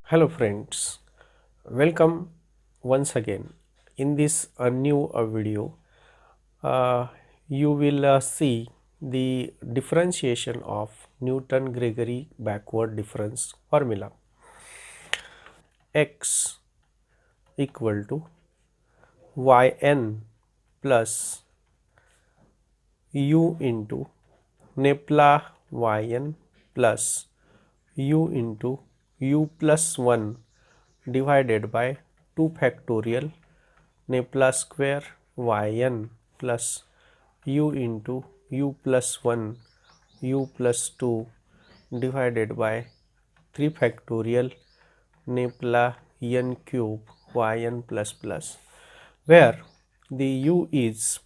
Hello friends, welcome once again. In this new video, you will see the differentiation of Newton Gregory backward difference formula. X equal to yn plus u into Nepla yn plus u into u plus 1 divided by 2 factorial Nepla square yn plus u into u plus 1 u plus 2 divided by 3 factorial Nepla n cube yn plus plus, where the u is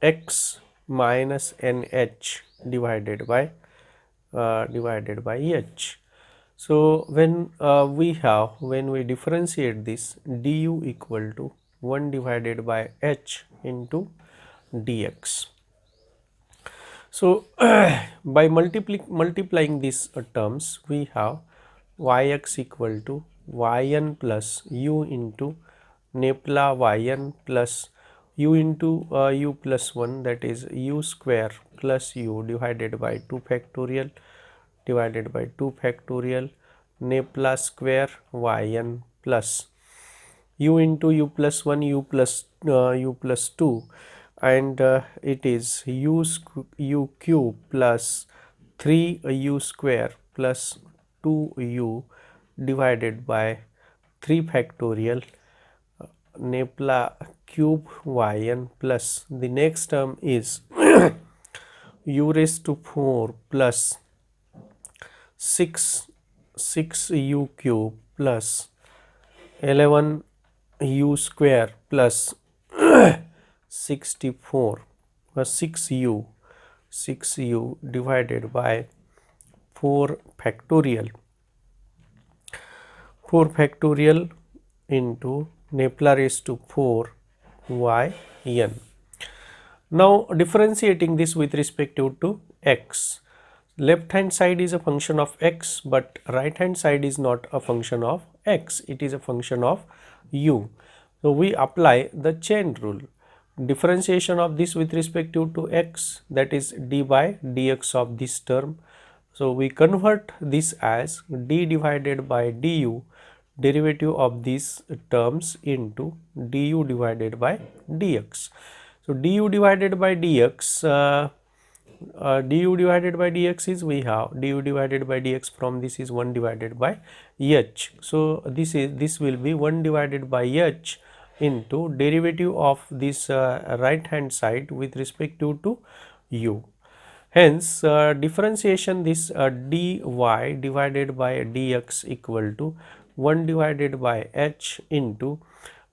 x minus nh divided by h. So when we differentiate this, du equal to 1 divided by h into dx. So by multiplying these terms, we have yx equal to yn plus u into Nepla yn plus u into u plus 1, that is u square plus u divided by 2 factorial Nepla square yn plus u into u plus 1 u plus 2, and it is u cube plus 3u square plus 2u divided by 3 factorial Nepla cube yn plus the next term is u raised to 4 plus 6u cube plus 11u square plus 64 6u divided by 4 factorial into Nepla raised to 4 yn. Now differentiating this with respect to x, left hand side is a function of x, but right hand side is not a function of x, it is a function of u. So we apply the chain rule. Differentiation of this with respect to x, that is d by dx of this term. So we convert this as d divided by du, derivative of these terms, into du divided by dx. So du divided by dx, is, we have du divided by dx from this is 1 divided by h. So this will be 1 divided by h into derivative of this right hand side with respect to u. Hence differentiation this dy divided by dx equal to 1 divided by h into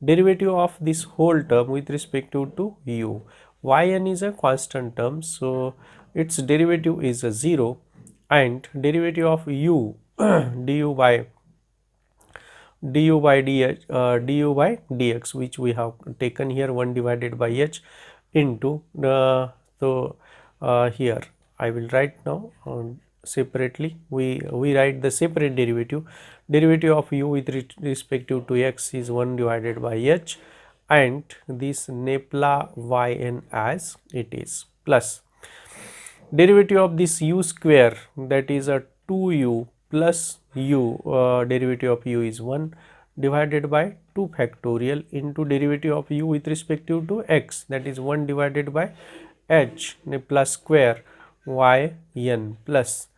derivative of this whole term with respect to u. Yn is a constant term, so its derivative is a 0, and derivative of u du by dx, which we have taken here 1 divided by h into here I will write now separately. We write the separate derivative of u with respect to x is 1 divided by h, and this Nepla yn as it is, plus derivative of this u square, that is a 2u plus u, derivative of u is 1 divided by 2 factorial into derivative of u with respect to x, that is 1 divided by h Nepla square yn plus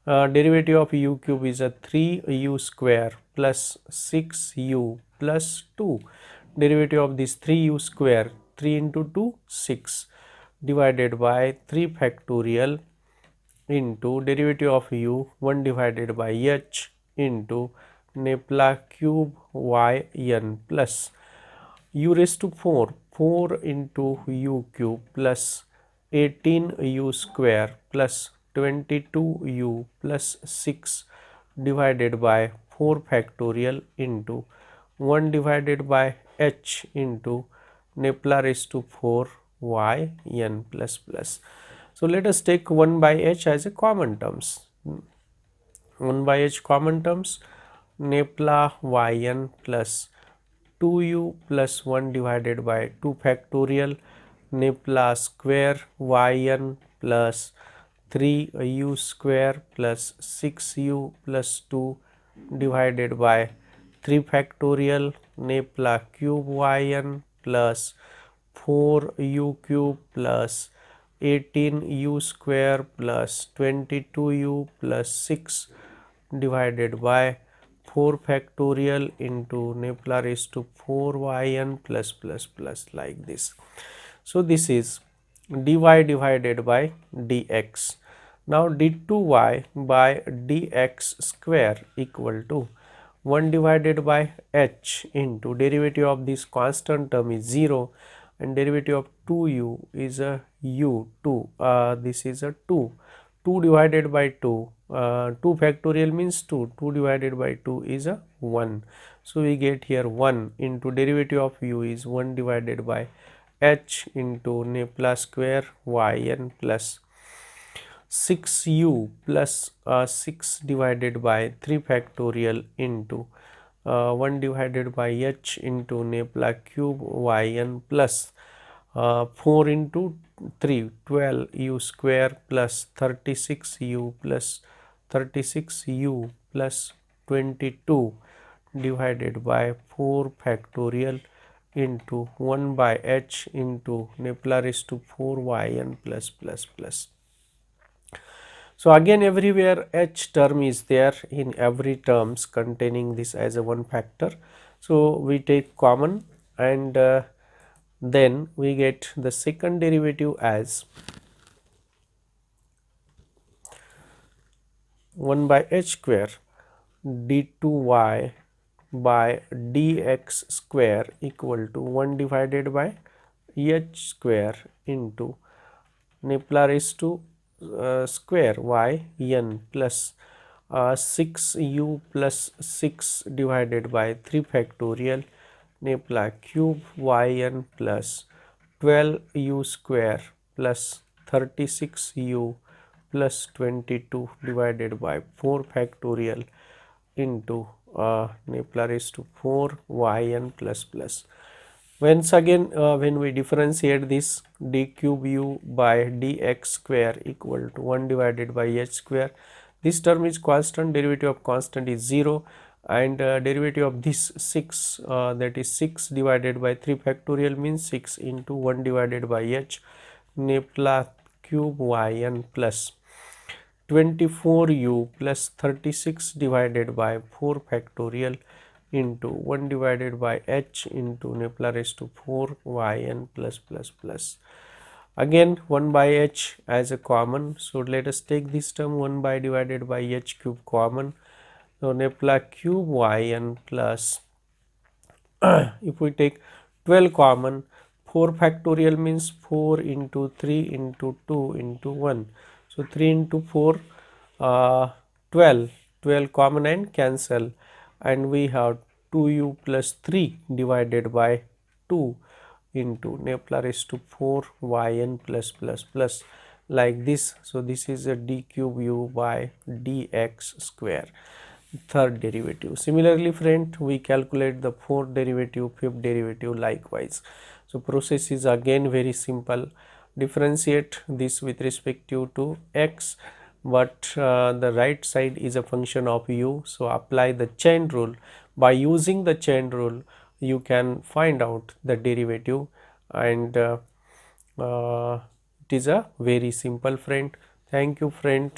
derivative of u cube is a 3u square plus 6u plus 2, derivative of this 3u square, 3 into 2 6, divided by 3 factorial into derivative of u 1 divided by h into Nepla cube yn plus u raised to 4 into u cube plus 18u square plus 22u plus 6 divided by 4 factorial into 1 divided by h into Nepla raised to 4 yn plus plus. So let us take 1 by h as a common terms. 1 by h common terms, Nepla yn plus 2u plus 1 divided by 2 factorial Nepla square yn plus 3u square plus 6u plus 2 divided by 3 factorial Nepla cube yn plus 4u cube plus 18u square plus 22u plus 6 divided by 4 factorial into Nepla raised to 4 yn plus like this. So this is dy divided by dx. Now d2y by dx square equal to 1 divided by h into derivative of this constant term is 0 and derivative of 2u is a u 2, this is a 2, 2 divided by 2, 2 factorial means 2, 2 divided by 2 is a 1. So we get here 1 into derivative of u is 1 divided by h into Nepla square yn plus 6u plus 6 divided by 3 factorial into 1 divided by h into Nepla cube yn plus 4 into 3 12u square plus 36u plus 36u plus 22 divided by 4 factorial into 1 by h into Nepla raised to 4 yn plus. So again everywhere h term is there in every terms containing this as a one factor. So we take common and then we get the second derivative as 1 by h square d2y by dx square equal to 1 divided by h square into Nepla raised to square yn plus 6u plus 6 divided by 3 factorial Nepla cube yn plus 12u square plus 36u plus 22 divided by 4 factorial into Nepla raised to 4 yn plus. Once again when we differentiate this, d cube u by dx square equal to 1 divided by h square, this term is constant, derivative of constant is 0 and derivative of this 6 that is 6 divided by 3 factorial means 6 into 1 divided by h Nepla cube yn plus 24u plus 36 divided by 4 factorial into 1 divided by h into Nepla raised to 4 yn plus. Again 1 by h as a common, so let us take this term 1 by divided by h cube common. So Nepla cube yn plus if we take 12 common, 4 factorial means 4 into 3 into 2 into 1. So 3 into 4 12 common and cancel and we have 2u plus 3 divided by 2 into Nepla raised to 4 yn plus like this. So this is a d cube u by dx square, third derivative. Similarly friend, we calculate the fourth derivative, fifth derivative likewise. So process is again very simple. Differentiate this with respect to x, but the right side is a function of u, so apply the chain rule. By using the chain rule you can find out the derivative and it is a very simple friend. Thank you friend.